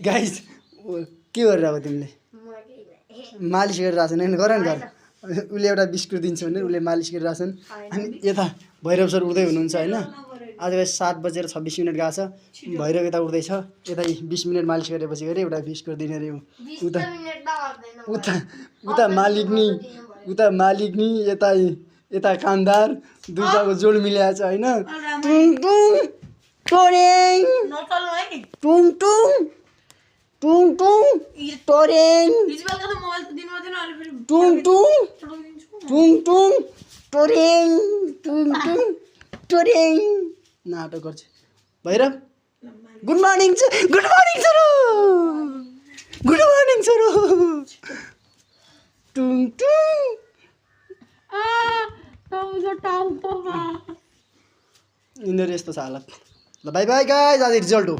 guys के गरेर अब तिमीले मालिस गरिरहेको छन् गर न घर उसले एउटा बिस्कुट दिन्छ भने उसले मालिस गरिरहेको छन् अनि यता भैरव सर उठ्दै हुनुहुन्छ होइन आज 7:26 गएको छ भैरव यता उठ्दैछ यता 20 मिनट मालिस गरेपछि गरे एउटा बिस्कुट दिने अरे उता उता उता मालिक नि यता यता कामदार दुईटाको जोड मिलाएको छ होइन टुङ टुङ टोरेङ टुङ टुङ टुङ टुङ टोरेङ टुङ टुङ टुङ टुङ टोरेङ टुङ टुङ टोरेङ नाटक गर्छ Bhairav good morning good morning sir good morning sir टुङ टुङ यिनीहरू यस्तो छ हालत ल बाई बाई गाइज आज रिजल्ट हो